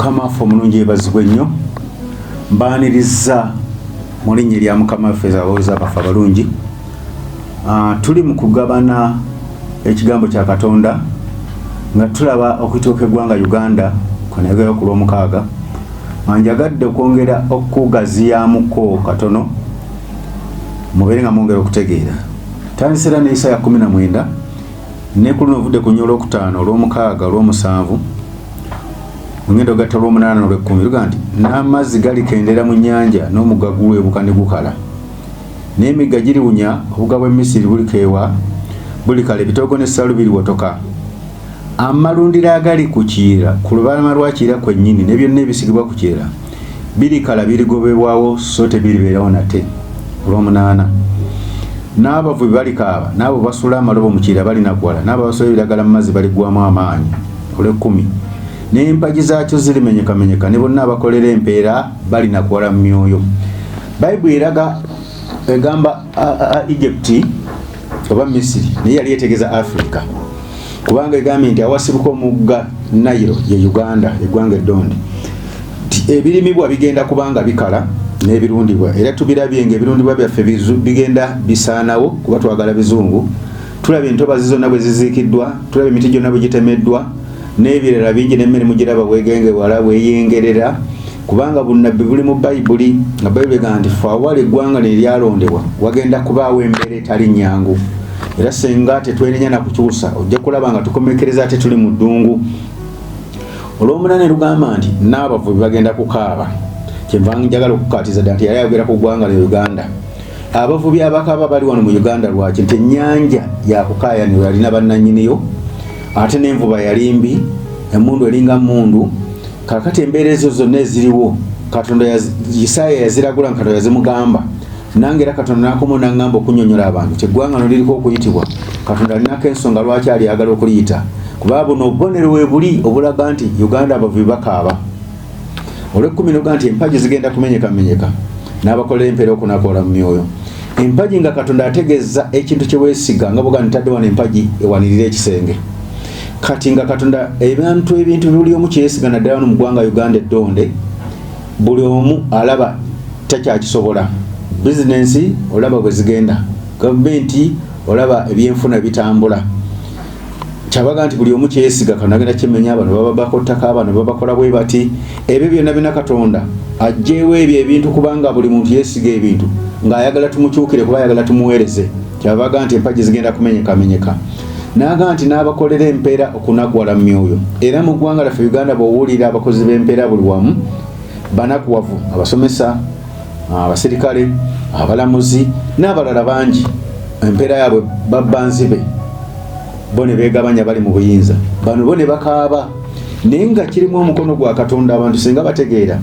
mukama waffe omulungi yeebazibwe nnyo. Mbaaniriza mu linnya lya mukama waffe abawuliza abafu abalungi. Tuli mu kugabana ekigambo kya Katonda nga tulaba okuyitibwa eggwanga Uganda ku nnaga ku Lwomukaaga. Njagadde okwongera okugaziyaamuko katono mubeere nga mwongera okutegeera. Tandisira ne Isaaya 19 ne ku luno ovudde ku nnyo Olwokutaano, Olwomukaaga, Olwomusanvu ngendo gatta Olwomunaana n'Olwekumi luga nti n'amazzi galikendera mu nnyanja n'omugga gulwebuka ne gukala, n'emigga giriwunya, obugga bw'e Misiri bulikeewa bulikala, ebitoogo n'essalu biliwotoka, amalundiro agali ku Kiyira ku lubalama lwa Kiyira kwennyini ne byonna ebisigibwa ku Kiyira birikala birigobebwawo so tebiribeerawo nate. Olwomunaana n'abavubi balikaaba, n'abo basula amalobo mu Kiyira balinaggwala, n'abo basula ebiragala mu mazzi baligwamu amaanyi. Olw'ekkumi n'empagi zaakyo zirimenyekamenyeka, ne bonna abakolera empeera balinaggwala mu myoyo. Bayibuli eraga egamba Egypt oba Misiri naye yali yetegeeza Africa, kubanga egambye nti awasibuka omugga Nile ye Uganda, eggwanga eddonde, ebirimibwa bigenda kubanga bikala n'ebirundibwa, era tubirabye ng'ebirundibwa byaffe bigenda bisaanawo kuba twagala bizungu. Tulabye entobazi zonna bwe ziziikiddwa, tulabye emiti gyonna bwe gitemeddwa, n'ebirala bingi n'emmere mugiraba bwegengewala bweyengerera, kubanga bunnabbi buli mu Bayibuli. Nga Bayibuli egamba nti fe awali eggwanga ne lyalondebwa wagenda kubaawo embeera etali nnyangu, era senga tetwenenya na kukyusa ojja kulaba nga tukomekereza ate tuli mu ddungu. Olw'omunaana lugamba nti n'abavubi bagenda kukaaba. Kyenva njagala okukaatiza ddala nti yali ayogera ku ggwanga lya Uganda. Abavubi abakaaba bali wano mu Uganda lwaki? Nti ennyanja yakukaayanirwa yalina bannannyiniyo, ate n'envuba yali mbi, emmundu eringa mmundu. Kakati embeera ezo zonna eziriwo Katonda Isaaya yaziragula nga Katonda yazimugamba, nange era Katonda n'akomawo n'aŋŋamba okunnyonnyola abantu ti eggwanga no liriko okuyitibwa. Katonda alinako ensonga lwaki alyagala okuliyita, kuba buno obubonero we buli obulaga nti Uganda abavubi bakaaba. Olw'ekkumi noga nti empagi zigenda kumenyekamenyeka, n'abakolera empeera okunakola mu myoyo. Empagi nga Katonda ategeeza ekintu kye weesiga, nga bwoga ntadde wano empagi ewanirira ekisenge. Kati nga Katonda ebintu buli omu kyesiga naddala wano mu ggwanga Uganda eddonde, buli omu alaba takyakisobola. Bizinensi olaba bwe zigenda, gavumenti olaba ebyenfuna bitambula. Kyabaga nti buli omu kyesiga Katonda agenda kimenya, abantu baba bakottaka, abantu babakola bwe bati. Ebyo byonna bina Katonda ajjeewo ebyo ebintu kubanga buli muntu yeesiga ebintu ng'ayagala tumukyukire kuba ayagala tumuweereze. Kyabaga nti empagi zigenda kumenyekamenyeka. N'agamba nti n'abakolera empeera okunakuwala mu myoyo. Era mu ggwanga lyaffe Uganda bw'owulira abakozi b'empeera buli wamu banakuwavu, abasomesa, abasirikale, abalamuzi n'abalala bangi. Empeera yaabwe babba nzibe, bo ne beegabanya bali mu buyinza, bano bo ne bakaaba. Naye nga kirimu omukono gwa Katonda, abantu singa bategeera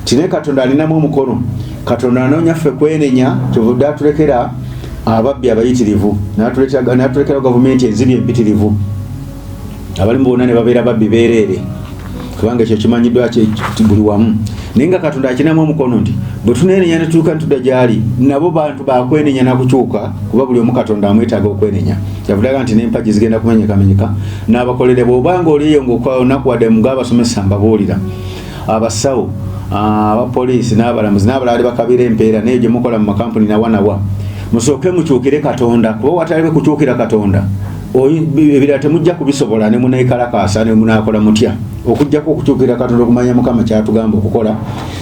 ti ne Katonda alinamu omukono. Katonda anoonya ffe kwenenya, kyovudde atulekera ababbi abayitirivu, n'atulekera gavumenti enzibye empitirivu. Abalimu bonna ne babeera babbi beereere, kubanga ekyo kimanyiddwa buli wamu. Naye nga Katonda akinamu omukono nti bwe tunenenya ne tutuuka nitudda gy'ali, nabo bantu bakwenenya na kukyuka, kuba buli omu Katonda amwetaaga okwenenya. Kyavudaga nti n'empagi zigenda kumenyekamenyeka, n'abakolere bw'obanga oliyo ng'onakuwadde mu g'abasomesa mbabuulira, abasawo, abapoliisi n'abalamuzi n'abalala bakabira empeera naye gye mukola mu makampuni nawa musooke mukyukire Katonda, kuba wataliwe kukyukira Katonda ebirala temujja kubisobola, ne muneekalakaasa ne munaakola mutya okujjako okukyukira Katonda, okumanya Mukama kyatugamba okukola.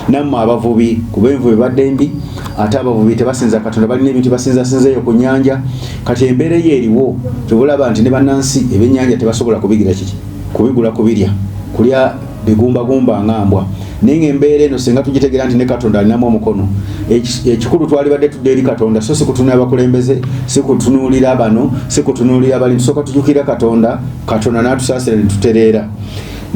Nammwe abavubi, kuba envubi badde mbi, ate abavubi tebasinza Katonda, balina ebintu basinzasinzeeyo ku nnyanja. Kati embeera ye eriwo, tebulaba nti ne bannansi ebyennyanja tebasobola kubigula kubirya, kulya bigumbagumba ngambwa. Naye ng'embeera eno singa tugitegeera nti ne Katonda alinamu omukono, ekikulu twalibadde tudde eri Katonda, so si kutunuulira abakulembeze, si kutunuulira bano, si kutunuulira abali, tusooka tujjukira Katonda, Katonda n'atusaasira ne tutereera.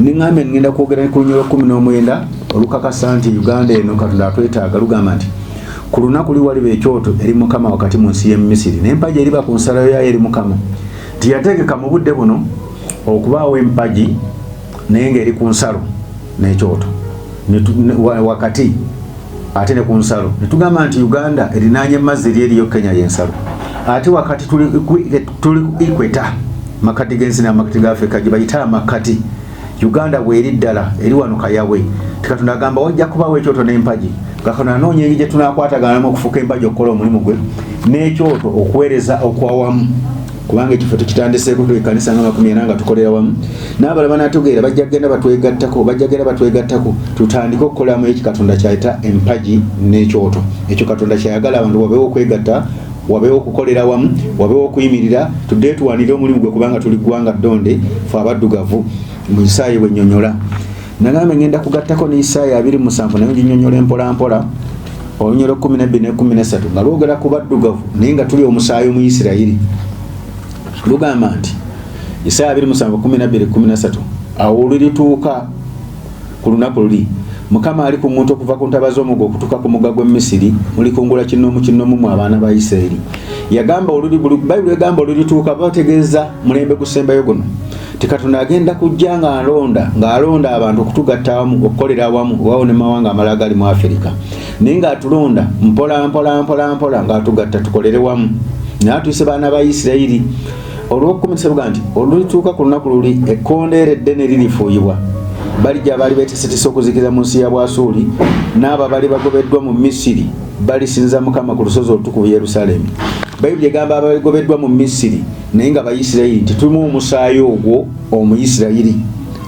Niŋŋambye ngenda kwogera ku lunyolo 19 olukakasa nti Uganda eno Katonda atwetaaga, lugamba nti ku lunaku waliba ekyoto eri Mukama wakati mu nsi y'e Misiri, n'empagi eriba ku nsalayo yayo eri Mukama. Tiyategeka mu budde buno okubaawo empagi naye ng'eri ku nsalo n'ekyoto wakati ate ne ku nsalo. Ne tugamba nti Uganda erinaanye mazzi eriyo Kenya y'ensalo, ate wakati tuli equator, makati g'ensi n'amakati ga Africa gye bayita amakati. Uganda bweri ddala eri wano kayawe Katonda agamba wajja kubawo ekyoto n'empagi Katonda anoonya engeri gye tunaakwataganamu okufuuka empagi okukola omulimu gwe n'ekyoto okuweereza okwawamu kubanga ekifo tukitandiseeko ekkanisa nga 40 nga tukolera wamu n'abalala banategeera bajja kugenda batwegattako tutandike okukolamu eki Katonda kyayita empagi n'ekyoto ekyo Katonda kyayagala abantu wabeewo okwegatta wabeewo okukolera wamu wabeewo okuyimirira tudde tuwanire omulimu gwe kubanga tuli ggwanga ddonde fe abaddugavu mu Isaaya bwe nnyonnyola nagambe ngenda kugattako ne Isaaya 27 naye nginyonnyola empolampola olunyolo 12-13 nga lwogera ku baddugavu naye nga tuli omusaayi mu Isirayiri lugamba nti Isaaya 27:12-13 awo olulituuka ku lunaku luli Mukama ali ku muntu okuva ku ntaba z'omugga okutuuka ku mugga gw'e Misiri mulikungula kinoomu mu abaana ba Isirayiri yagamba Bayibuli egamba olulituuka bategeeza mulembe gusembayo guno Katonda agenda kujja ng'alonda abantu okutugatta awamu okukolera awamu wawo ne mawanga amalala gali mu Afirika naye ng'atulonda mpola ng'atugatta tukolere wamu naye atuyise baana ba Isirayiri olw'okukumisa luga nti olulituuka ku lunaku luli ekkondeere eddene lirifuuyibwa balijja abaali beeteeseteese okuzikiriza mu nsi ya Bwasuli n'abo abaali bagobeddwa mu Misiri balisinza Mukama ku lusozi olutukuvu Yerusaalemi Bayibuli egamba abagobeddwa mu Misiri naye nga Bayisirayiri nti tulimu omusaayi ogwo Omuyisirayiri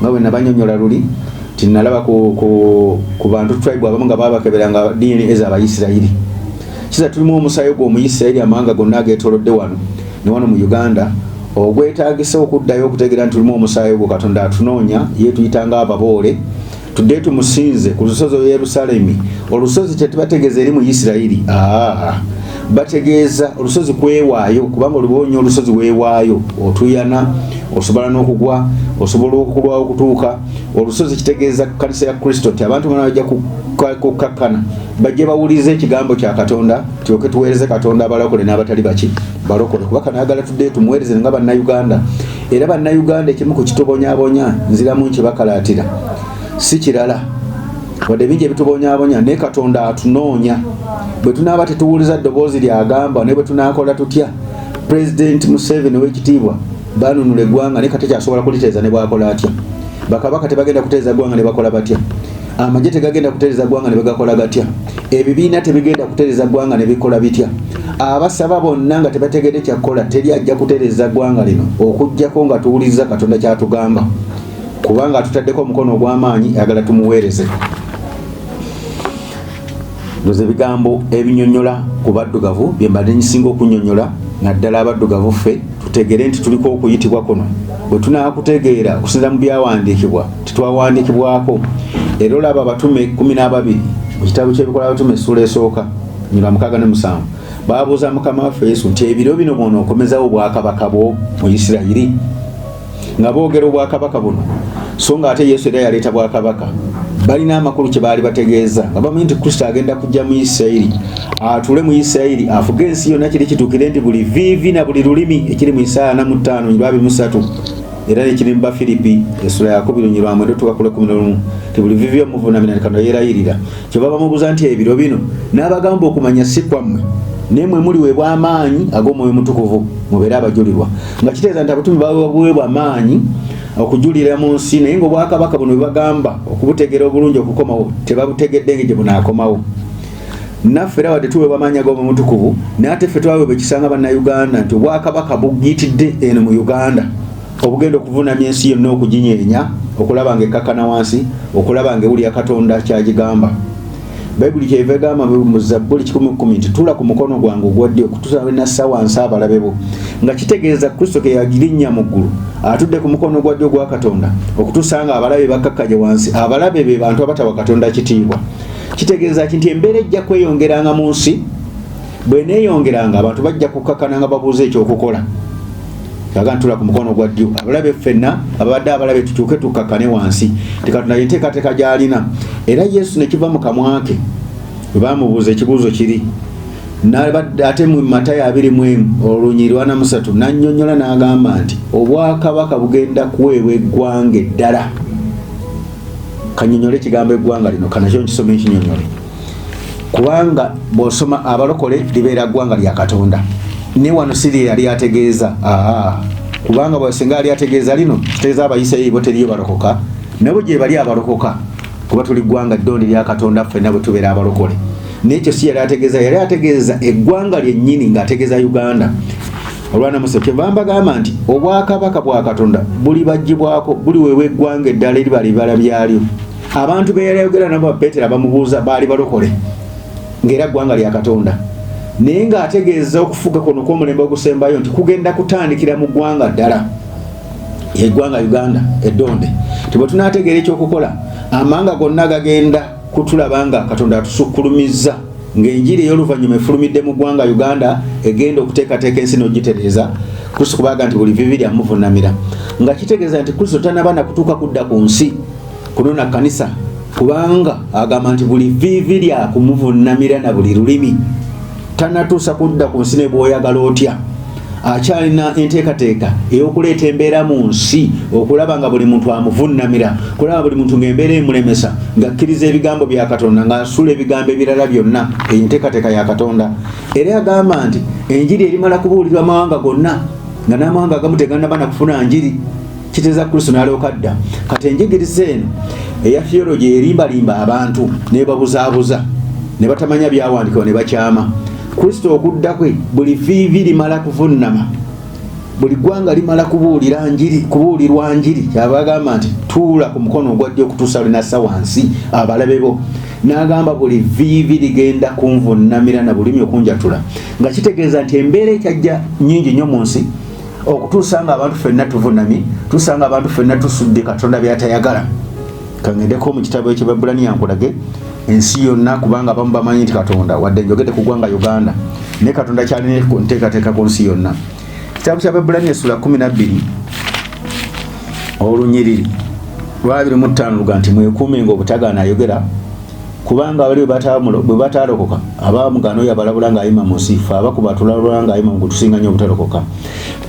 nga bwe nabanyonnyola luli tinalaba ku bantu tribe abamu nga babakeberanga ddiini ez'Abayisirayiri kiza tulimu omusaayi ogwo Omuyisirayiri amawanga gonna ageetoolodde wano ne wano mu Uganda ogwetaagisa okuddayo okutegeera nti tulimu omusaayi ogwo Katonda atunoonya ye tuyitanga ababoole tudde tumusinze ku lusozi Yerusaalemi olusozi tetubategeeza eri mu Isirayiri bategeeza olusozi kwewaayo kubanga olubonye olusozi weewaayo otuyana osobola n'okugwa osobola okulwawo okutuuka olusozi kitegeeza kanisa ya Kristo ti abantu bana bajja kukakkana bajje bawulize ekigambo kya Katonda tyoke tuweereze Katonda abalokole n'abatali baki balokole kuba kanagala tudde tumuweereze nga bannayuganda era bannayuganda ekimu ku kitubonyabonya nziramu nkibakalaatira si kirala wadde bingi ebitubonyabonya naye Katonda atunoonya bwe tunaaba tetuwuliza ddoboozi lyagamba ne bwe tunaakola tutya President Museveni w'ekitiibwa baanunula eggwanga naye kati kyasobola kuliteeza ne bwakola atya bakabaka tebagenda kuteeza ggwanga ne bakola batya amagye tegagenda kuteeza ggwanga ne bagakola gatya ebibiina tebigenda kuteeza ggwanga ne bikola bitya abasaba bonna nga tebategedde kyakola teri ajja kutereeza ggwanga lino okuggyako nga tuwuliriza Katonda kyatugamba kubanga atutaddeko omukono ogw'amaanyi ayagala tumuweereze ndoze ebigambo ebinnyonnyola ku baddugavu bye mbadde nsinga okunnyonnyola naddala abaddugavu ffe tutegere nti tuliko okuyitibwa kuno bwe tunaakutegeera okusinza mu byawandiikibwa titwawandiikibwako era olaba abatume 12 mu kitabo ky'ebikola abatume essula esooka 6:7 baabuuza Mukama waffe Yesu nti ebiro bino bw'onookomezawo obwakabaka bwo mu Isirayiri nga boogera obwakabaka buno so nga ate Yesu era yaleeta bwakabaka balina amakulu kye baali bategeeza nga bamanyi nti Kristo agenda kujja mu Isirayiri atule mu Isirayiri afuge ensi yonna kiri kituukire nti buli viivi na buli lulimi ekiri mu Isaaya 5:23 era nekiri mu Bafilipi essula ya 2:9-11 ti buli viivi omuvuunamira Katonda yeerayirira kyeva bamubuuza nti ebiro bino n'abagamba okumanya si kwammwe nemwe muliweebwa amaanyi ag'Omwoyo Mutukuvu mubeere abajulirwa nga kitegeeza nti abatume baweebwa amaanyi okujulira mu nsi naye ng'obwakabaka buno bwebagamba okubutegeera obulungi okukomawo tebabutegedde ng'egye bunaakomawo naffe era wadde tuweebwa amaanyi ag'Omwoyo Mutukuvu naye ate ffe twaweebwa ekisanga bannayuganda nti obwakabaka bugiyitidde eno mu Uganda obugenda okuvuunamya ensi yonna okuginyeenya okulaba ng'ekkakkana wansi okulaba ng'ewulya Katonda kyagigamba Bayibuli kyeva egamba mu Zabbuli 10:10 nti tula ku mukono gwange ogwa ddyo okutuusa nassa wansi abalabe bo nga kitegeeza Kristo ke yagirinnya mu ggulu atudde ku mukono gwa ddyo gwa Katonda okutuusa nga abalabe bakkakkaje wansi abalabe be bantu abatawa Katonda kitiibwa kitegeeza nti embeera ejja kweyongeranga mu nsi bwe neeyongeranga abantu bajja kukkakkana nga babuuza ekyokukola agantula ku mukono gwa ddyo abalabe ffenna ababadde abalabe tukyuke tukkakkane wansi Katonda yenteekateeka gy'alina era Yesu ne kiva mu kamwa ke bwe baamubuuza ekibuuzo kiri ate mu Matayo 20:43 n'annyonnyola n'agamba nti obwakabaka bugenda kuweebwa eggwanga eddala kannyonnyole ekigambo eggwanga lino kanakyo nkisome ekinnyonnyole kubanga bw'osoma abalokole libeera ggwanga lya Katonda ne wano siri yali ategeeza kubanga bwe singa ali ategeeza lino kitegeeza Abayisirayiri bo teriyo balokoka nabo gye bali abalokoka kuba tuli ggwanga ddonde lya Katonda ffenna bwe tubeera abalokole. N'ekyo si yali ategeeza eggwanga lyennyini ng'ategeeza Uganda. Olwanamusa kyeva mbagamba nti obwakabaka bwa Katonda buli baggyibwako buli weewa eggwanga eddala eriba libala byalyo. Abantu be yali ayogera nabo Peetero bamubuuza baali balokole ng'era ggwanga lya Katonda. Naye ng'ategeeza okufuga kuno kw'omulembe ogusembayo nti kugenda kutandikira mu ggwanga ddala eggwanga Uganda eddonde. Tibwe tunaategeera ekyokukola amanga gonna gagenda kutulaba nga Katonda atusukkulumizza ng'enjiri ey'oluvannyuma efulumidde mu ggwanga Uganda egenda okuteekateeka ensi n'ogitereeza. Kristo kubaga nti buli vivi lyamuvunnamira nga kitegeeza nti Kristo tanaba na kutuuka kudda ku nsi kunona kanisa kubanga agamba nti buli vivi lya kumuvunnamira na buli lulimi. Tanatuusa kudda ku nsi ne bw'oyagala otya. Akyalina enteekateeka ey'okuleeta embeera mu nsi okulaba nga buli muntu amuvunnamira, kulaba buli muntu ng'embeera emulemesa ng'akkiriza ebigambo bya Katonda ng'asula ebigambo ebirala byonna. Eyo enteekateeka ya Katonda. Era agamba nti enjiri erimala kubuulirwa amawanga gonna nga n'amawanga agamu tegannaba na kufuna njiri. Kitegeeza Kristo n'alyoka adda. Kati enjigiriza eno eya theology erimbalimba abantu n'ebabuzaabuza ne batamanya byawandiikibwa ne bakyama. Kristo okudda kwe buli vivi limala kuvunnama, buli ggwanga limala kubuulirwa njiri. Kyabagamba nti tuula ku mukono ogwa ddyo okutuusa lunassa wansi abalabe bo. N'agamba buli vivi ligenda kunvunnamira na bulimi okunjatula, nga kitegeeza nti embeera ekyajja nnyingi nnyo mu nsi okutuusa nga abantu ffenna tuvunnamye, tuusa nga abantu ffenna tusudde Katonda by'atayagala. Kangendeko mu kitabo eky'Ebbulaniya nkulage ensi yonna kubanga abamu bamanyi nti Katonda wadde njogedde ku ggwanga Uganda ne Katonda kyalina nteekateeka ku nsi yonna. Kitabo ky'Ebbulaniya essula 12 olunyiriri 25 luga nti mwekuumenga obutagaana ayogera kubanga bali bwe batalokoka abamugano yabalabula ng'ayima mu nsi ffe abakuba tulabula ng'ayima mu gutusinga nnyo obutalokoka.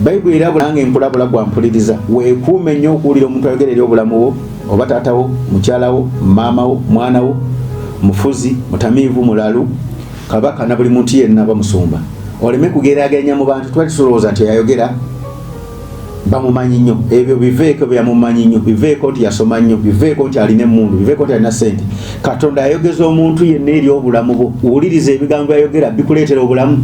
Bayibuli erabula ng'enkulabula gwampuliriza weekuume nnyo okuwulira omuntu ayogera eri obulamu bwo oba taatawo mukyalawo maamawo mwanawo mufuzi mutamiivu mulalu kabaka na buli muntu yenna bamusumba. Oleme kugeraganya mu bantu twali tulowooza nti yayogera bamumanyi nnyo. Ebyo biveeko byamumanyi nnyo, biveeko nti yasoma nnyo, biveeko nti alina emmundu, biveeko nti alina ssente. Katonda ayogeza omuntu yenna eri obulamu bwo. Wuliriza ebigambo ayogera bikuleetera obulamu.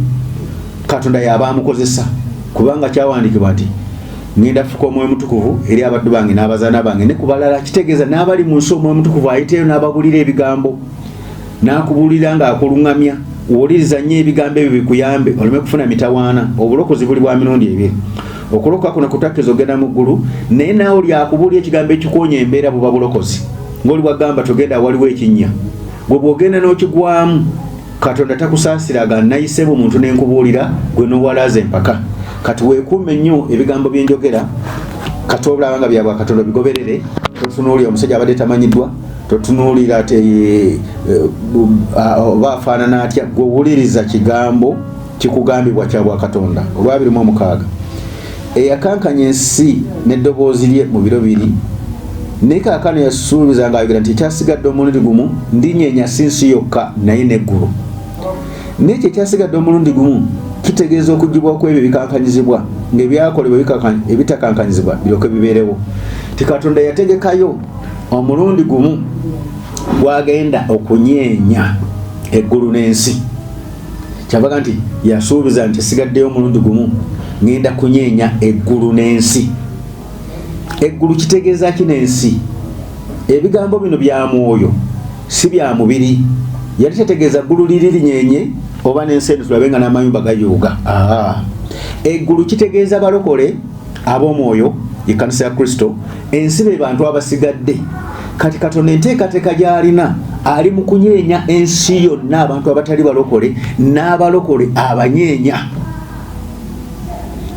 Katonda yaba amukozesa kubanga kyawandiikibwa nti ngenda fuka Omwoyo Mutukuvu eri abaddu bange n'abazaana bange ne ku balala. Kitegeeza n'abali mu nsi Omwoyo Mutukuvu ayiteyo n'ababulira ebigambo n'akubulira ng'akuluŋŋamya. Wuliriza nnyo ebigambo ebyo bikuyambe oleme kufuna mitawaana. Obulokozi buli bwa mirundi ebiri. Okulokoka kuno kutakkiriza ogenda mu ggulu naye naawe lyakubulira ekigambo ekikuwonya embeera buba bulokozi. Ng'oli bwagamba togenda waliwo ekinnya gwe bw'ogenda n'okigwamu Katonda takusaasiraga nayise bu muntu n'enkubuulira gwe n'owalaza empaka. Kati weekuume nnyo ebigambo byenjogera kati obulaba nga byabwa Katonda bigoberere. Totunuulira omusajja abadde tamanyiddwa, totunuulira oba afaanana atya. Gwe wuliriza kigambo kikugambibwa kyabwa Katonda. Olwabiri mu 6 eyakankanya ensi n'eddoboozi lye mu biro 2 ne kaakano yasuubiza ng'ayogera nti ekyasigadde omulundi gumu ndinyeenya si nsi yokka naye n'eggulu. N'ekyo ekyasigadde omulundi gumu kitegeeza okugibwa kw'ebyo bikankanyizibwa ng'ebyakolebwa ebitakankanyizibwa biryoke bibeerewo. Ti Katonda yategekayo omulundi gumu gwagenda okunyeenya eggulu n'ensi. Kyavaga nti yasuubiza nti esigaddeyo omulundi gumu ngenda kunyeenya eggulu n'ensi. Eggulu kitegeeza ki n'ensi? Ebigambo bino bya mwoyo si bya mubiri. Yali tetegeeza ggulu liri linyenye oba n'ensi eno tulabe nga n'amayumba gayuuga. Eggulu kitegeeza balokole ab'omwoyo ekkanisa ya Kristo. Ensi be bantu abasigadde. Kati Katonda enteekateeka gy'alina ali mu kunyeenya ensi yonna abantu abatali balokole n'abalokole abanyeenya.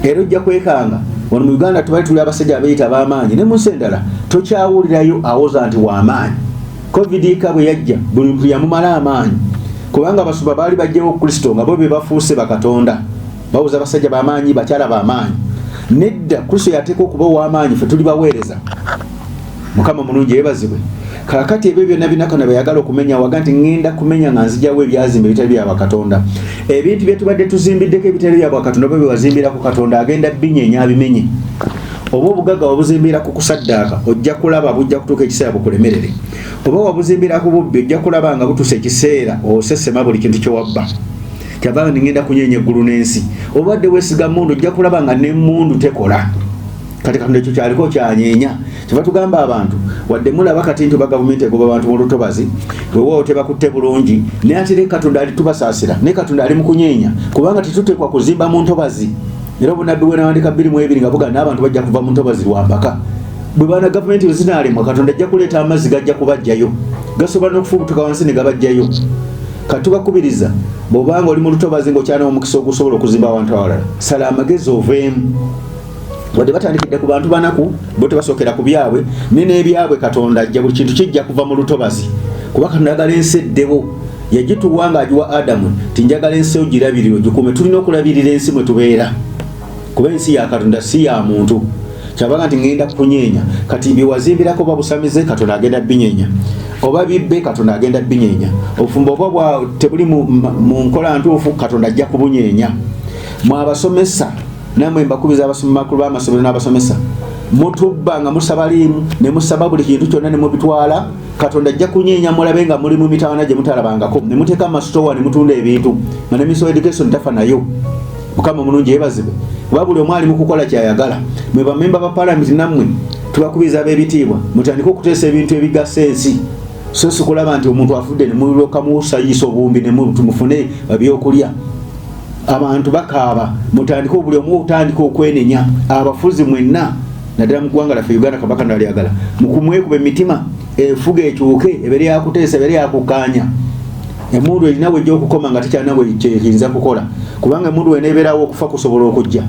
Era ojja kwekanga wano mu Uganda tuli abasajja abeeyita ab'amaanyi ne mu nsi endala tokyawulirayo awoza nti w'amaanyi. Covid bwe yajja buli muntu yamumala amaanyi kubanga abasuba baali bajjewo Kristo nga bo be bafuuse bakatonda bawuza abasajja b'amaanyi bakyala b'amaanyi. Nedda Kristo yateeka okuba ow'amaanyi ffe tuli baweereza. Mukama mulungi yeebazibwe. Kakati ebyo byonna binakana bayagala okumenya waga nti ngenda kumenya nga nzijawo ebyazimba ebitali bya Katonda. Ebintu bye tubadde tuzimbiddeko ebitali bya Katonda bwe wazimbira ku Katonda agenda binyeenya abimenye. oba obugagga wabuzimbira ku kusaddaaka ojja kulaba bujja kutuuka ekiseera bukulemerere, oba wabuzimbira ku bubbi ojja kulaba nga butuuse ekiseera osesema buli kintu kyewabba kyavanga ningenda kunyeenya eggulu n'ensi. Obadde weesiga mundu ojja kulaba nga n'emmundu tekola. Kati Katonda ekyo kyaliko kyanyeenya. Kyeva tugamba abantu wadde mulaba kati nti gavumenti egoba abantu mu lutobazi weewaawo tebakutte bulungi naye ate Katonda ali tubasaasira ne Katonda ali mu kunyeenya kubanga tetuteekwa kuzimba mu ntobazi. Era obunabbi bwe nawandika 22 nga buga n'abantu bajja kuva mu ntobazi lwambaka. Bwe baana gavumenti wezinaalemwa Katonda ajja kuleeta amazzi gajja kubajjayo gasobola n'okufubutuka wansi ne gabajjayo. Katubakubiriza bw'obanga oli mu lutobazi ng'okyana omukisa ogusobola okuzimba awantu awalala sala amagezi oveemu. Wadde batandikidde ku bantu banaku bo tebasookera ku byabwe n'ebyabwe Katonda ajja buli kintu kijja kuva mu lutobazi kuba Katonda ayagala ensi eddebo yagituwa nga agiwa Adamu ti njagala ensi ogirabirire ogikuume. Tulina okulabirira ensi mwe tubeera kuba ensi ya Katonda si ya muntu. Kyabanga nti ngenda kunyeenya kati bye wazimbirako babusamize Katonda agenda binyeenya oba bibbe Katonda agenda binyeenya. Obufumbo oba tebuli mu nkola ntuufu Katonda ajja kubunyeenya. Mwabasomesa namwe mbakubiza abasomakulu b'amasomero n'abasomesa mutubba nga musaba liimu ne musaba buli kintu kyonna ne mubitwala Katonda ajja kunyeenya mulabe nga muli mu mitawana gye mutalabangako ne muteeka amasitowa ne mutunda ebintu nga ne Ministry of Education tafa nayo. Mukama mulungi yeebazibwe kuba buli omu ali mu kukola kyayagala. Mwe bamemba ba Parliament nammwe tubakubiza ab'ebitiibwa mutandike okuteesa ebintu ebigasa ensi so si kulaba nti omuntu afudde ne mulyoka musayiisa obumbi ne mufune ebyokulya. Abantu bakaaba mutandike buli omu otandika okwenenya abafuzi mwenna naddala mu ggwanga laffe Uganda kabaka ndalyagala mukumwekuba emitima efuga ekyuke ebere yakuteesa ebere yakukkaanya. Emundu erina wejja okukoma nga tekyalina kyeyinza kukola kubanga emundu weneebeerawo okufa kusobola okujja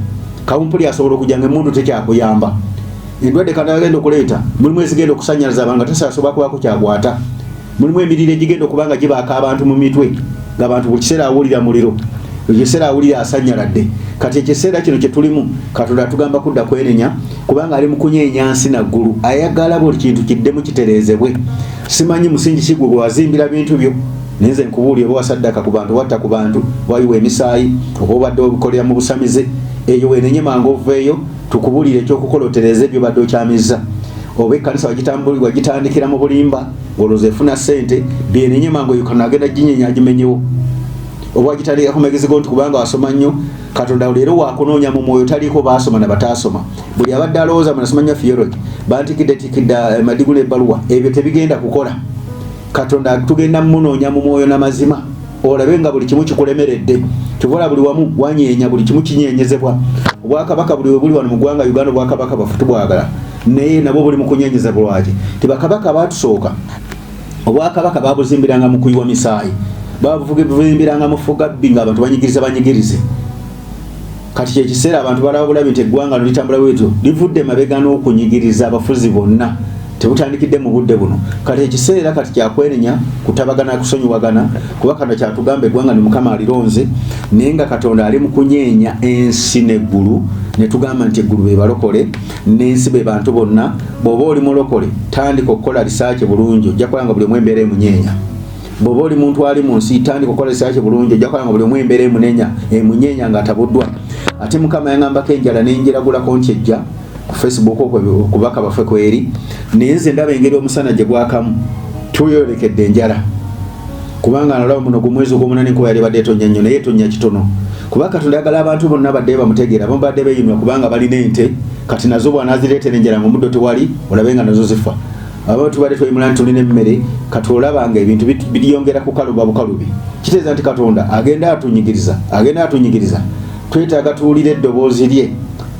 kawumpuli asobola okujja nga emundu tekyakuyamba. Endwadde Katonda agenda okuleeta mulimu ezigenda okusanyalaza abantu nga tesasobola kubaako kyakwata. Mulimu emirire egigenda okubanga gibaaka abantu mu mitwe ng'abantu buli kiseera awulira muliro ekiseera awulira asanyaladde. Kati ekiseera kino kye tulimu Katonda atugamba kudda kwenenya kubanga ali mu kunyeenya nsi naggulu ayagala buli kintu kiddemu kitereezebwe. Simanyi musingi ki gwe wazimbira bintu byo nenze nkubuulira oba wasaddaka ku bantu watta ku bantu wayiwa emisaayi oba obadde obikolera mu busamize eyo wenenye mangu oveeyo tukubuulire ekyokukola otereeze ebyo badde okyamizza. Oba ekkanisa wagitandikira mu bulimba ng'olowooza efuna ssente byenenye mangu eyo Katonda agenda ginyeenya agimenyewo. Oba wagitandika ku magezi go nti kubanga wasoma nnyo Katonda leero wakunoonya mu mwoyo taliiko baasoma na bataasoma. Buli abadde alowooza munasoma nnyo theology bantikidde madigu n'ebbaluwa ebyo tebigenda kukola. Katonda tugenda munoonya mu mwoyo n'amazima olabe nga buli kimu kikulemeredde kivola buli wamu wanyeenya buli kimu kinyeenyezebwa. Obwakabaka buli we buli wano mu ggwanga Uganda obwakabaka bafu tubwagala naye nabo buli mu kunyeenyezebwa lwaki tibakabaka baatusooka obwakabaka baabuzimbiranga mu kuyiwa misaayi babuzimbiranga mu fugabbi nga abantu banyigirize. Kati kyekiseera abantu balaba bulabi nti eggwanga litambula bwetyo livudde mabega n'okunyigiriza abafuzi bonna tebutandikidde mu budde buno. Kati ekiseera kati kyakwenenya kutabagana kusonyiwagana kuba Katonda kyatugamba eggwanga ni Mukama alironze naye nga Katonda ali mu kunyeenya ensi n'eggulu ne tugamba nti eggulu be balokole n'ensi be bantu bonna. Bw'oba oli mulokole tandika okukola risaaki bulungi ojja kulaba nga buli omu embeera emunyeenya. Bw'oba oli muntu ali mu nsi tandika okukola risaaki bulungi ojja kulaba nga buli omu embeera emunyeenya ng'atabuddwa. Ate Mukama yangambako enjala n'enjiragulako nti ejja ku Facebook okubaka baffe kweri naye nze ndaba engeri omusana gye gwakamu tuyolekedde enjala kubanga nalaba muno gu mwezi ogw'omunani kuba yali badde etonnya nnyo naye etonnya kitono kuba Katonda yagala abantu bonna badde bamutegeera abamu badde beeyinwa kubanga balina ente kati nazo bw'anaazireetera enjala mu muddo tewali olabe nga nazo zifa. Abamu tubadde tweyimula nti tulina emmere kati olaba nga ebintu biriyongera ku kaluba bukalubi kitegeeza nti Katonda agenda atunyigiriza. Twetaaga tuwulire eddoboozi lye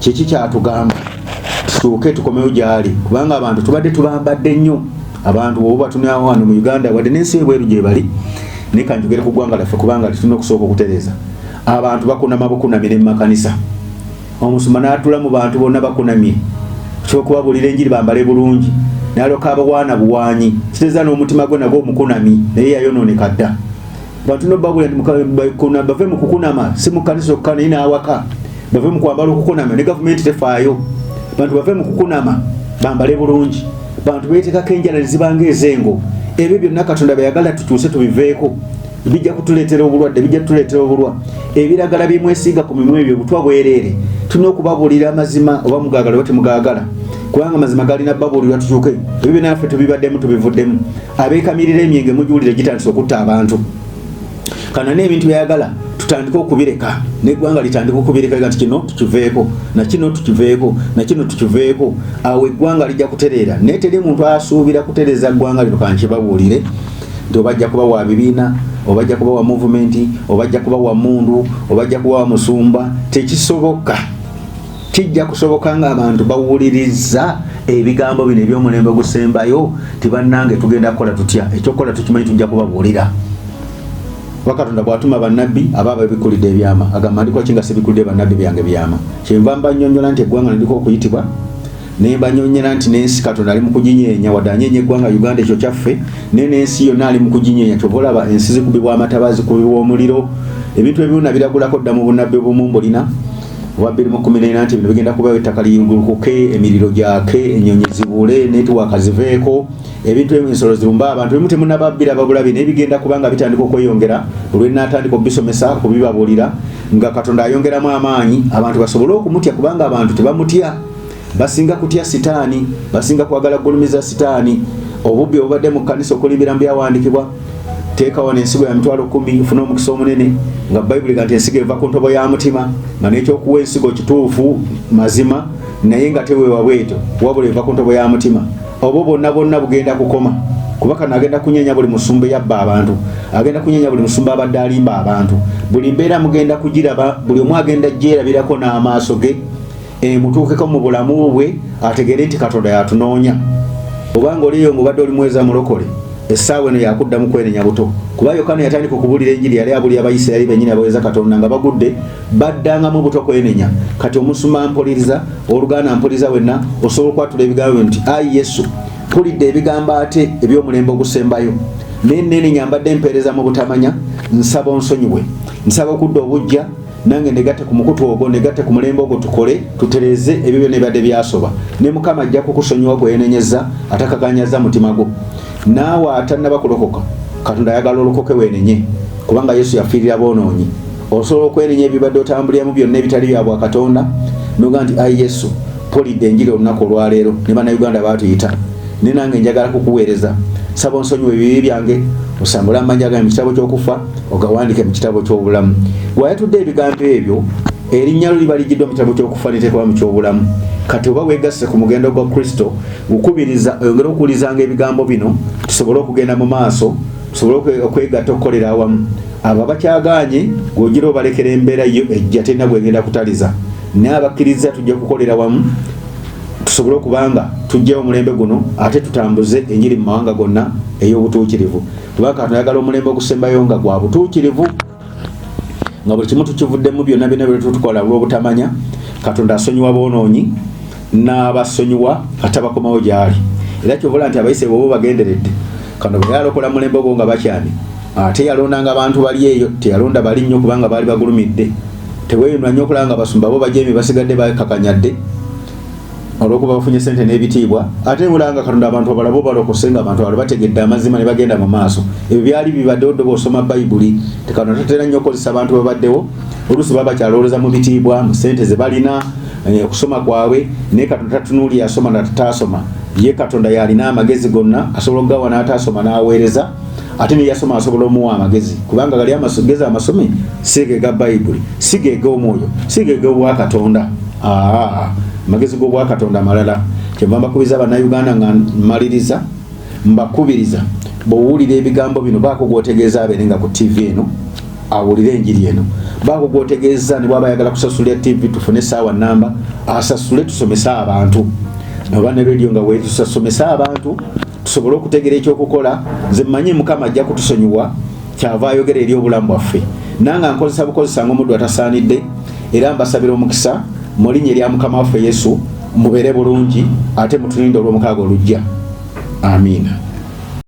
kiki kyatugamba tutuuke tukomewo gyali kubanga abantu tubadde tubambadde nnyo. Abantu bwoba batunyawo wano mu Uganda wadde n'ensi ebweru gye bali naye kanjogere ku ggwanga laffe kubanga tulina okusooka okutereeza. Abantu bakunama bukunamire mu makanisa omusuma n'atula mu bantu bonna bakunamye kyokubabuulira enjiri bambale bulungi n'aloka abawaana buwaanyi kitegeeza n'omutima gwe nagwo omukunami naye yayonooneka dda. Bantu nobabula bave mu kukunama si mu kanisa okka naye n'awaka bave mu kwambala okukunama ne gavumenti tefaayo. Bantu bave mu kukunama bambale bulungi. Bantu beetekako enjala ne zibanga ezengo. Ebyo byonna Katonda beyagala tutuuse tubiveeko bijja kutuleetera obulwadde bijja kutuleetera obulwa. Ebiragala byemwesiiga ku mimwa ebyo butwa bwereere tulina okubabuulira amazima oba mugagala oba temugagala, kubanga amazima galina babuulirwa tukyuke. Ebyo naffe tubibaddemu tubivuddemu. Abeekamirira emyenge mujuulire gitandise okutta abantu. Kana n'ebintu byayagala tutandika okubireka, n'eggwanga litandika okubireka nti kino tukiveeko, na kino tukiveeko, na kino tukiveeko. Awo eggwanga lijja kutereera. Naye teri muntu asuubira kutereeza ggwanga lino kankibabuulire nti obajja kuba wa bibiina, obajja kuba wa movement, obajja kuba wa mundu, obajja kuba wa musumba. Tekisoboka. Kijja kusoboka nga abantu bawuliriza ebigambo bino eby'omulembe ogusembayo tibannange tugenda kukola tutya. Ekyokukola tukimanyi tujja kubabuulira. Katonda bw'atuma bannabbi ababa bikulidde ebyama agamba ndiko kinga sibikulidde bannabbi byange byama. Kyenva mbanyonnyola nti eggwanga ndiko okuyitibwa, ne mbanyonnyera nti n'ensi Katonda ali mu kuginyeenya, wadde anyeenya eggwanga Uganda ekyo kyaffe, n'ensi yonna ali mu kuginyeenya. Kyova olaba ensi zikubibwa amataba, zikubibwa omuliro, ebintu ebyonna biragulako dda mu bunnabbi obumu mbulina obwa 2014 nti bino bigenda kubawo, ettaka liyungulukuke, emiriro gyake, ennyonyi zibule, netiwaaka ziveeko, ebintu ensolo zirumba abantu. Ebimu temunababbira babulabi naye bigenda kubanga bitandika okweyongera olw'enaatandika okubisomesa, kubibabuulira, nga Katonda ayongeramu amaanyi abantu basobole okumutya, kubanga abantu tebamutya. Basinga kutya sitaani, basinga kwagala kugulumiza sitaani. Obubbi obubadde mu kkanisa okulimbira mu byawandiikibwa, teekawo n'ensigo ya mitwalo 10 ufuna omukisa omunene, nga Bayibuli gati ensigo eva ku ntobo ya mutima, nga n'ekyokuwa ensigo kituufu mazima, naye nga teweewa bwetyo, wabula eva ku ntobo ya mutima. Obwo bonna bugenda kukoma, kuba kano agenda kunyeenya buli musumba yabba abantu, agenda kunyeenya buli musumba abadde alimba abantu. Buli mbeera mugenda kugiraba, buli omu agenda gyerabirako n'amaaso ge, mutuukeko mu bulamu bwe ategere nti Katonda yatunoonya. Obanga oliyo ng'obadde oli mweza mulokole, essaawa eno yakuddamu kwenenya buto, kuba Yokaana yatandika okubuulira enjiri yali abulira Abayisirayiri bennyini abaweza Katonda nga bagudde baddangamu buto kwenenya. Kati omusumba mpuliriza, oluganda mpuliriza wenna osobola okwatula ebigambo nti ayi Yesu, mpulidde ebigambo ate eby'omulembe ogusembayo, nenenya mbadde mpeereza mu butamanya, nsaba onsonyiwe, nsaba okudda obujja nange negatte ku mukutu ogwo, negatte ku mulembe ogwo, tukole tutereze ebyo byonna ebadde byasoba. Ne Mukama ajja kukusonyiwa gweyenenyeza, atakaganyaza mutima gwo. Naawe atannaba kulokoka, Katonda ayagala olokoke weenenye, kubanga Yesu yafiirira boonoonyi. Osobola okwenenya ebibadde otambuliramu byonna ebitali bya bwa Katonda, noga nti ayi Yesu, mpulidde enjiri olunaku olwaleero ne bannayuganda baatuyita, ne nange njagala kukuweereza, saba onsonyiwe ebibi byange, osambule amannya gange mu kitabo ky'okufa, ogawandiike mu kitabo ky'obulamu. Bw'ayatudde ebigambo ebyo, erinnya lyo liba ligiddwa mu kitabo ky'okufa n'eteekebwa mu ky'obulamu. Kati oba weegasse ku mugendo gwa Kristo, gukubiriza oyongere okuwulizanga ebigambo bino, tusobole okugenda mu maaso, tusobole okwegatta okukolera awamu. Abo abakyagaanye gw'ogira obalekera embeera yo ejja tena gwegenda kutaliza, naye abakkiriza tujja kukolera wamu, tusobole okubanga tujjewo omulembe guno ate tutambuze enjiri mu mawanga gonna ey'obutuukirivu. Kubanga Katonda ayagala omulembe ogusembayo nga gwa butuukirivu, nga buli kimu tukivuddemu byonna bye tukola olw'obutamanya. Katonda asonyiwa boonoonyi n'abasonyiwa ate bakomawo gy'ali. Era kyovula nti abayise bw'oba bagenderedde, Katonda bwe yalokola mulembe gwo nga bakyami, ate yalondanga abantu bali eyo, teyalonda bali nnyo kubanga baali bagulumidde. Teweeyunula nnyo okulaba nga basumba bo bajeemi basigadde bakakanyadde olw'okuba bafunye ssente n'ebitiibwa, ate bulanga Katonda abantu abalabo balokose nga abantu abalala bategedde amazima ne bagenda mu maaso. Ebyo byali bibaddewo dde bw'osoma Bayibuli. Katonda tatera nnyo okukozesa abantu babaddewo, oluusi baba bakyalowoleza mu bitiibwa, mu ssente ze balina, okusoma kwabwe, naye Katonda tatunuulira asoma na tataasoma. Ye Katonda yalina amagezi gonna, asobola okugawa n'ataasoma n'aweereza, ate ne yasoma asobola omuwa amagezi, kubanga gali amagezi amasome si ge ga Bayibuli, si ge g'omwoyo, si ge g'obwa Katonda. Amagezi g'obwa Katonda malala. Kyenva mbakubiriza bannayuganda nga mmaliriza, mbakubiriza bw'owulira ebigambo bino baako gw'otegeeza abeerenga ku TV eno, awulire enjiri eno. Baako gw'otegeeza ne bw'aba ayagala kusasula TV tufune essaawa nnamba, asasule tusomese abantu. Oba ne radio nga wetusomese abantu tusobole okutegera ekyokukola. Nze mmanyi Mukama ajja kutusonyiwa, kyava ayogera eri obulamu bwaffe. Nanga nkozesa bukozesa ng'omuddu atasaanidde, era mbasabira omukisa mu linnya erya Mukama waffe Yesu, mubeere bulungi ate mutulinde olw'omukaaga olujja. Amiina.